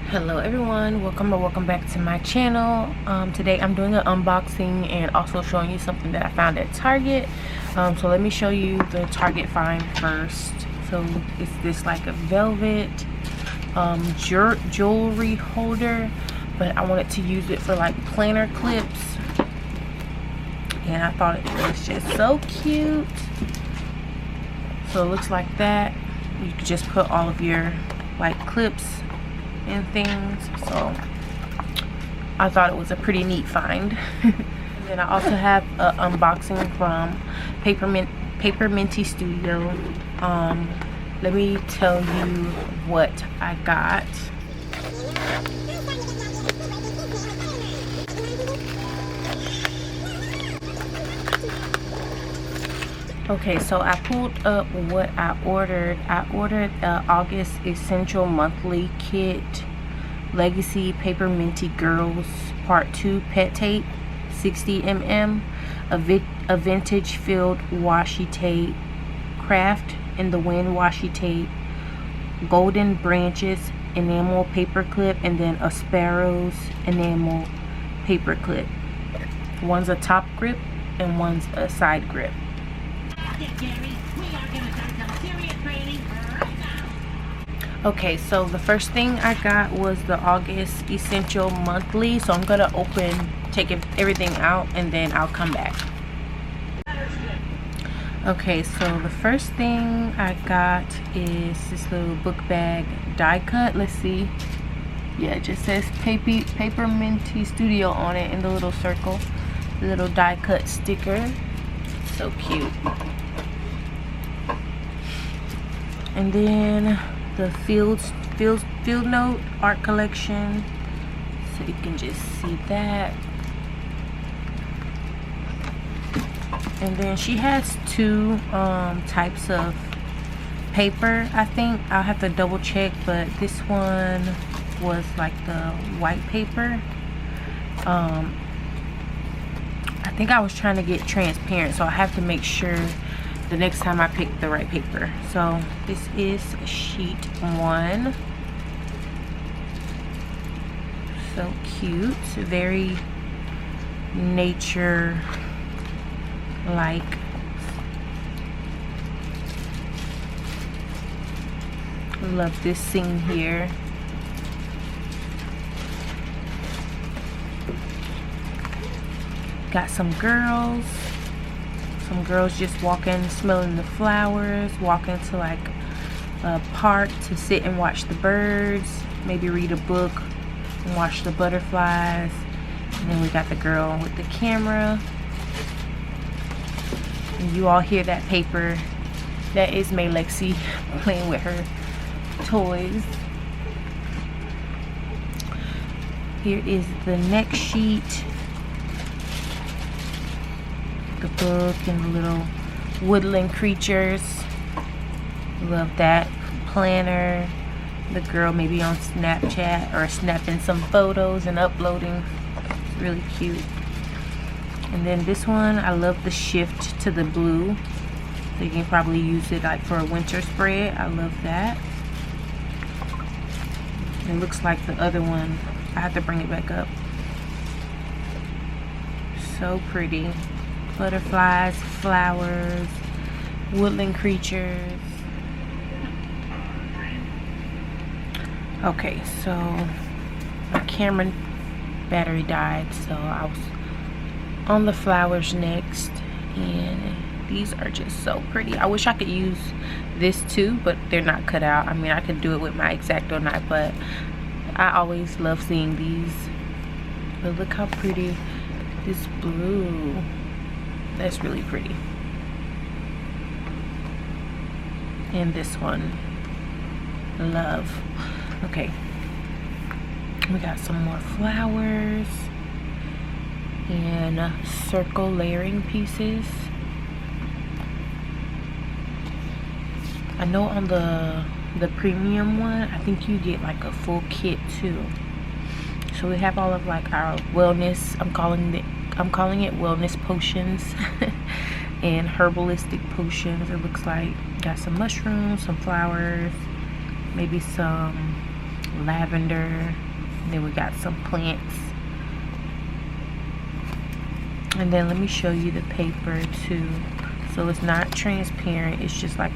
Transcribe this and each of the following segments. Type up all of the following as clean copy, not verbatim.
Hello everyone, welcome back to my channel. Today I'm doing an unboxing and also showing you something that I found at Target. So let me show you the Target find first. So it's this like a velvet jewelry holder, but I wanted to use it for like planner clips, and I thought it was just so cute. So it looks like that. You could just put all of your like clips and things, so I thought it was a pretty neat find. And then I also have an unboxing from PaperMintyStudio. Let me tell you what I got. Okay, so I pulled up what I ordered. I ordered the August Essential Monthly Kit Legacy Paper Minty Girls Part 2 Pet Tape 60 mm, a vintage filled washi tape, craft in the wind washi tape, golden branches enamel paper clip, and then a sparrow's enamel paper clip. One's a top grip and one's a side grip. Okay, so the first thing I got was the August Essential Monthly, so I'm gonna take everything out and then I'll come back. Okay, so the first thing I got is this little book bag die cut. Let's see. Yeah, it just says PaperMintyStudio on it in the little circle. The little die cut sticker. So cute. And then the field note art collection, so you can just see that. And then she has two types of paper. I think I'll have to double check, but this one was like the white paper. I think I was trying to get transparent, so I have to make sure the next time I pick the right paper. So this is sheet 1. So cute, very nature like. Love this scene here. Got some girls just walking, smelling the flowers, walking to like a park to sit and watch the birds, maybe read a book and watch the butterflies. And then we got the girl with the camera, and you all hear that paper. That is May Lexi playing with her toys. Here is the next sheet. The book and the little woodland creatures. Love that. Planner. The girl maybe on Snapchat or snapping some photos and uploading. It's really cute. And then this one, I love the shift to the blue. So you can probably use it like for a winter spread. I love that. It looks like the other one. I have to bring it back up. So pretty. Butterflies, flowers, woodland creatures. Okay, so my camera battery died, so I was on the flowers next, and these are just so pretty. I wish I could use this too, but they're not cut out. I mean, I could do it with my X-Acto knife, but I always love seeing these. But look how pretty this blue. That's really pretty. And this one, love. Okay, we got some more flowers and circle layering pieces. I know on the premium one, I think you get like a full kit too. So we have all of like our wellness, I'm calling it wellness potions and herbalistic potions. It looks like got some mushrooms, some flowers, maybe some lavender. And then we got some plants. And then let me show you the paper too. So it's not transparent, it's just like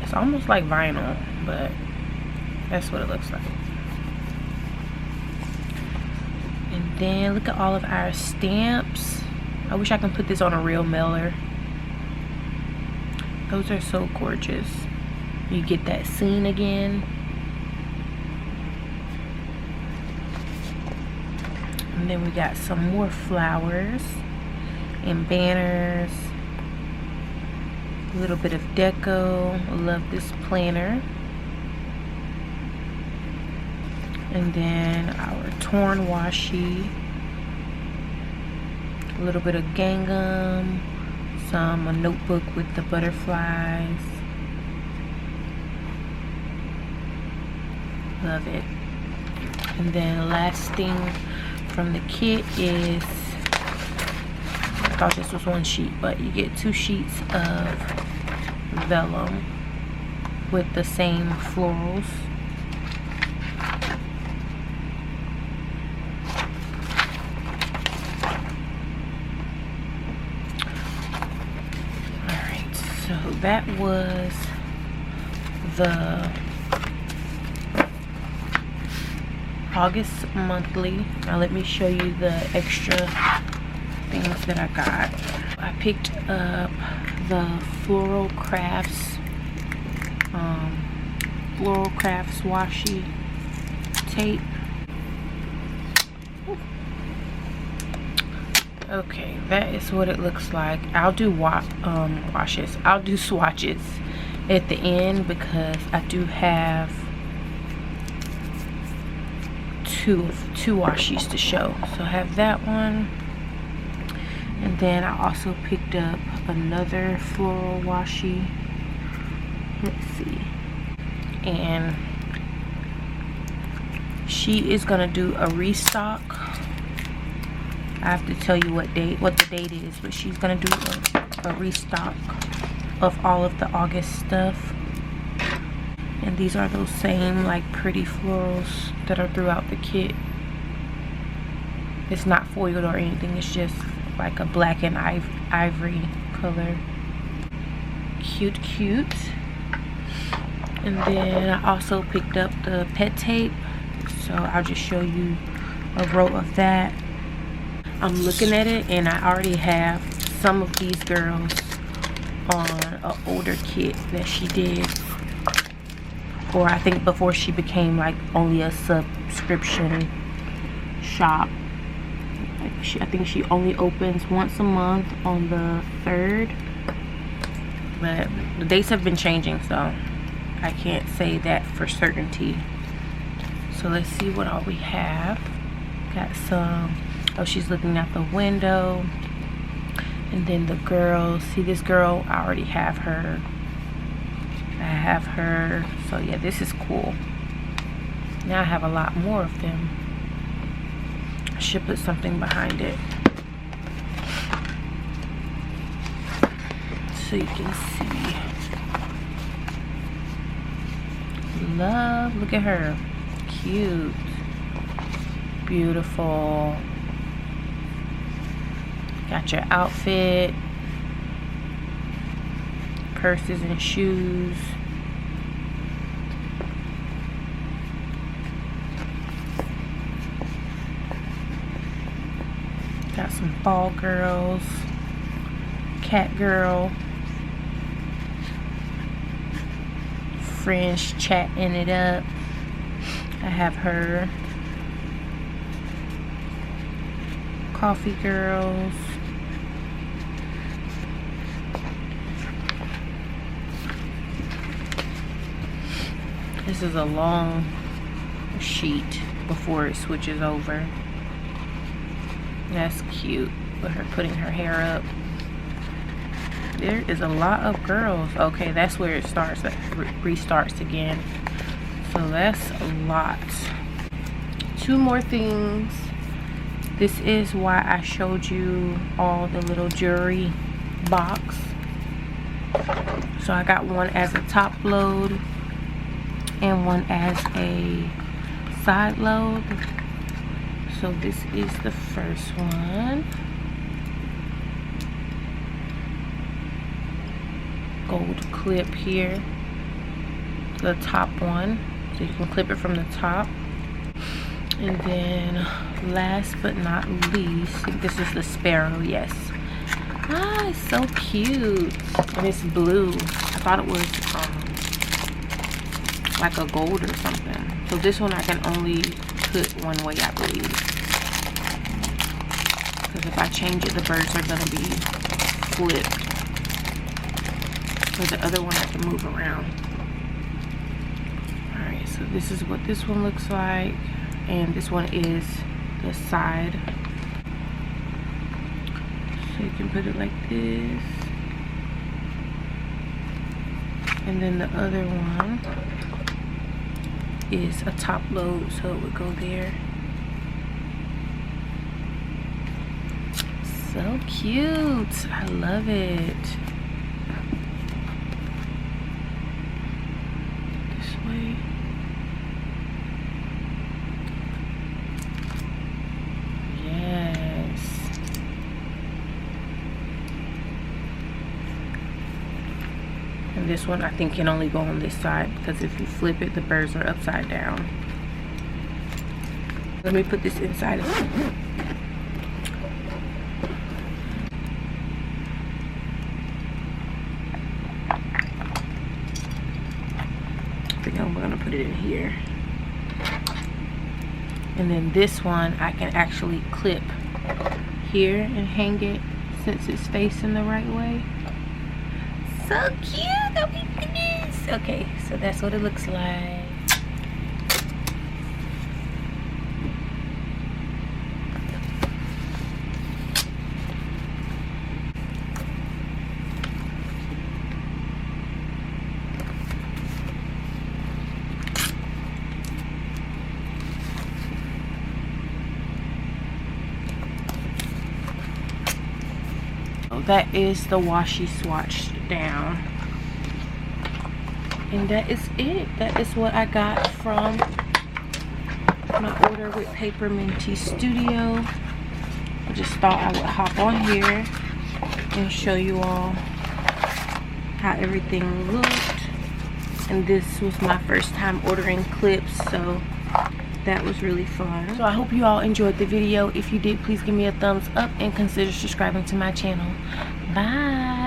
it's almost like vinyl, but that's what it looks like. And then look at all of our stamps. I wish I could put this on a real mailer. Those are so gorgeous. You get that scene again. And then we got some more flowers and banners. A little bit of deco. I love this planner. And then our torn washi. A little bit of gingham. A notebook with the butterflies. Love it. And then the last thing from the kit is, I thought this was one sheet, but you get 2 sheets of vellum with the same florals. Alright, so that was the August monthly. Now let me show you the extra things that I got. I picked up the Floral Crafts washi tape. Okay, that is what it looks like. I'll do washes. I'll do swatches at the end because I do have two washies to show. So I have that one, and then I also picked up another floral washi. Let's see, and she is gonna do a restock. I have to tell you what the date is, but she's gonna do a restock of all of the August stuff. And these are those same like pretty florals that are throughout the kit. It's not foiled or anything, it's just like a black and ivory color. Cute, cute. And then I also picked up the pet tape, so I'll just show you a row of that. I'm looking at it and I already have some of these girls on an older kit that she did, or I think before she became like only a subscription shop. I think she only opens once a month on the 3rd, but the dates have been changing, so I can't say that for certainty. So let's see what all we have. Got some, oh, she's looking out the window. And then the girls, see this girl, I already have her. I have her, so yeah, this is cool. Now I have a lot more of them. I should put something behind it so you can see. Love, look at her, cute, beautiful. Got your outfit, purses and shoes. Got some ball girls, cat girl, friends chatting it up. I have her. Coffee girls. This is a long sheet before it switches over. That's cute with her putting her hair up. There is a lot of girls. Okay, that's where it starts, restarts again. So that's a lot. 2 more things. This is why I showed you all the little jewelry box. So I got one as a top load, and one as a side load. So this is the first one. Gold clip here, the top one, so you can clip it from the top. And then last but not least, I think this is the sparrow. Yes. Ah, it's so cute, and it's blue. I thought it was like a gold or something. So this one I can only put one way, I believe, because if I change it, the birds are gonna be flipped. So the other one I can move around. Alright, so this is what this one looks like. And this one is the side. So you can put it like this. And then the other one is a top load, so it would go there. So cute. I love it. And this one I think can only go on this side, because if you flip it, the birds are upside down. Let me put this inside of it. I think I'm gonna put it in here. And then this one I can actually clip here and hang it since it's facing the right way. So cute. Oh my goodness. Okay, so that's what it looks like. That is the washi swatched down, and that is it. That is what I got from my order with PaperMintyStudio. I just thought I would hop on here and show you all how everything looked. And this was my first time ordering clips, so that was really fun. So I hope you all enjoyed the video. If you did, please give me a thumbs up and consider subscribing to my channel. Bye.